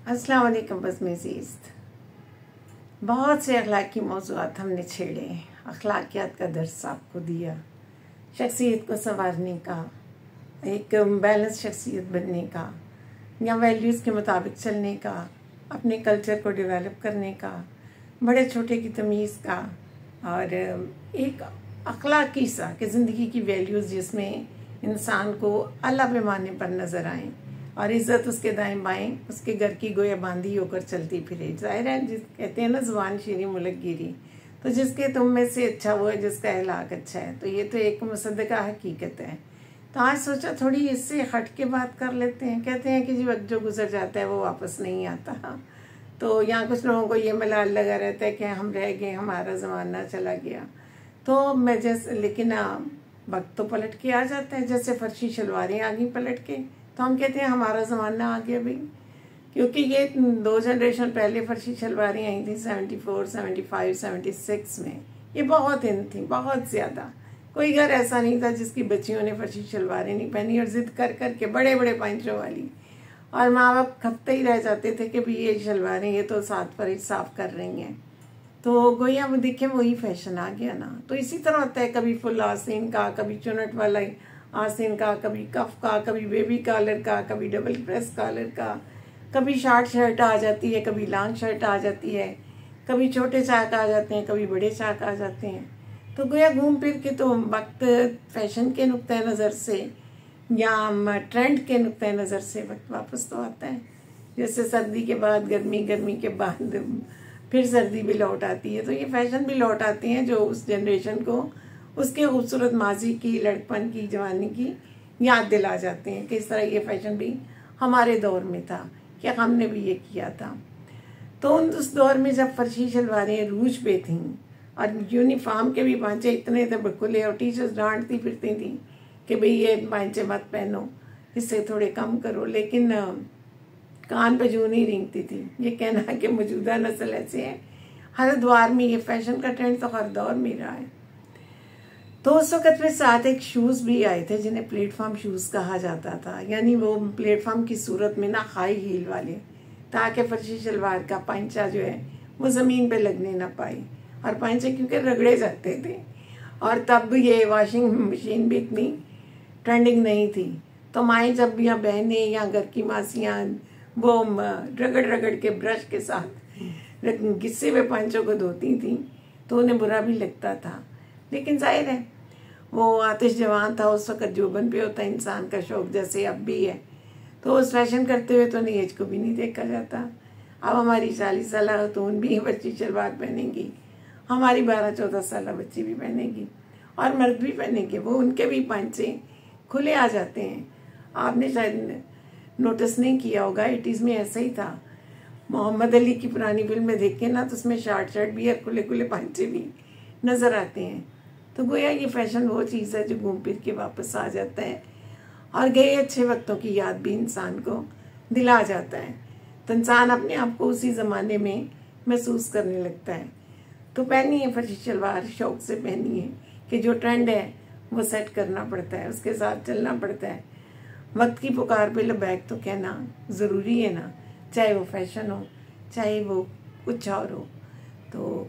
अस्सलाम वालेकुम बज़-ए-ज़ीज़। बहुत से अखलाकी मौज़ूआत हमने छेड़े, अखलाकियात का दर्स आपको दिया, शख्सियत को संवारने का, एक बैलेंस शख्सियत बनने का या वैल्यूज़ के मुताबिक चलने का, अपने कल्चर को डेवलप करने का, बड़े छोटे की तमीज़ का, और एक अखलाकी सा कि ज़िंदगी की वैल्यूज़ जिसमें इंसान को अल्लाह पैमाने पर नज़र आएँ और इज़्ज़त उसके दाएं बाएं उसके घर की गोया बांधी होकर चलती फिरे। ज़ाहिर है, जिस कहते हैं ना, ज़ुबान शीरी मुल्क गिरी, तो जिसके तुम में से अच्छा वो है जिसका अहलाक अच्छा है। तो ये तो एक मुसद्दका हकीकत है। तो आज सोचा थोड़ी इससे हट के बात कर लेते हैं। कहते हैं कि जी वक्त जो गुजर जाता है वो वापस नहीं आता। तो यहाँ कुछ लोगों को ये मलाल लगा रहता है कि हम रह गए, हमारा ज़माना चला गया। तो मैं जैसे, लेकिन वक्त तो पलट के आ जाता है, जैसे फर्शी शलवारें आ गई पलट के, तो हम कहते हैं हमारा ज़माना आ गया भाई। क्योंकि ये 2 जनरेशन पहले फर्शी शलवारें आई थी 74, 75, 76 में। ये बहुत इन थी, बहुत ज़्यादा। कोई घर ऐसा नहीं था जिसकी बच्चियों ने फर्शी शलवारें नहीं पहनी, और ज़िद कर कर के बड़े बड़े पैंचों वाली, और माँ बाप खपते ही रह जाते थे कि भाई ये शलवारें ये तो साथ पर ही साफ कर रही हैं। तो गोया वो देखे वही फैशन आ गया ना। तो इसी तरह होता है, कभी फुल आस्तीन का, कभी चुनट वाला आस्तीन का, कभी कफ का, कभी बेबी कॉलर का, कभी डबल प्रेस कॉलर का, कभी शॉर्ट शर्ट आ जाती है, कभी लॉन्ग शर्ट आ जाती है, कभी छोटे चाक आ जाते हैं, कभी बड़े चाक आ जाते हैं। तो गोया घूम फिर के तो वक्त फैशन के नुक्ते नज़र से या ट्रेंड के नुक्ते नज़र से वक्त वापस तो आता है। जैसे सर्दी के बाद गर्मी, गर्मी के बाद फिर सर्दी भी लौट आती है। तो ये फैशन भी लौट आते हैं जो उस जनरेशन को उसके खूबसूरत माजी की, लड़कपन की, जवानी की याद दिला जाते हैं कि इस तरह ये फैशन भी हमारे दौर में था, कि हमने भी ये किया था। तो उस दौर में जब फर्शी शलवारें रूज पे थीं और यूनिफॉर्म के भी पांचे इतने थे खुले, और टीचर्स डांटती फिरती थी कि भाई ये पांचे मत पहनो, इससे थोड़े कम करो, लेकिन कान पे जूं नहीं रेंगती थी। ये कहना कि मौजूदा नस्ल ऐसे है, हर दौर में ये फैशन का ट्रेंड तो हर दौर में रहा है। तो उस वक्त में साथ एक शूज़ भी आए थे जिन्हें प्लेटफॉर्म शूज़ कहा जाता था, यानी वो प्लेटफॉर्म की सूरत में ना हाई हील वाले, ताकि फर्शी शलवार का पांचा जो है वो ज़मीन पे लगने ना पाए, और पांचे क्योंकि रगड़े जाते थे, और तब ये वॉशिंग मशीन भी इतनी ट्रेंडिंग नहीं थी। तो माएँ जब या बहनें या घर की मासियाँ वो रगड़ रगड़ के ब्रश के साथ गिस्से में पांचों को धोती थी, तो उन्हें बुरा भी लगता था। लेकिन जाहिर है वो आतिश जवान था उस वक़्त, जोबन पे होता है इंसान का शौक, जैसे अब भी है। तो उस फैशन करते हुए तो एज को भी नहीं देखा जाता। अब हमारी 40 साल खातून भी बच्ची शलवार पहनेंगी, हमारी 12-14 साल बच्ची भी पहनेगी, और मर्द भी पहनेंगे। वो उनके भी पांचे खुले आ जाते हैं। आपने शायद नोटिस नहीं किया होगा, 80s में ऐसा ही था। मोहम्मद अली की पुरानी फिल्में देखें ना, तो उसमें शॉर्ट शर्ट भी और खुले खुले पांचे भी नज़र आते हैं। तो गोया ये फैशन वो चीज़ है जो घूम फिर के वापस आ जाता है, और गए अच्छे वक्तों की याद भी इंसान को दिला जाता है। तो इंसान अपने आप को उसी ज़माने में महसूस करने लगता है। तो पहनिए फर्शी शलवार, शौक से पहनिए, कि जो ट्रेंड है वो सेट करना पड़ता है, उसके साथ चलना पड़ता है। वक्त की पुकार पे लबैक तो कहना ज़रूरी है ना, चाहे वो फैशन हो, चाहे वो कुछ और हो। तो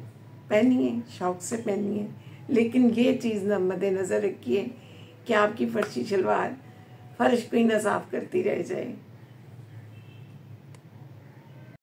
पहनिए, शौक से पहनिए, लेकिन ये चीज़ न मद्देनज़र रखिए कि आपकी फर्शी शलवार फर्श को ही ना साफ करती रह जाए।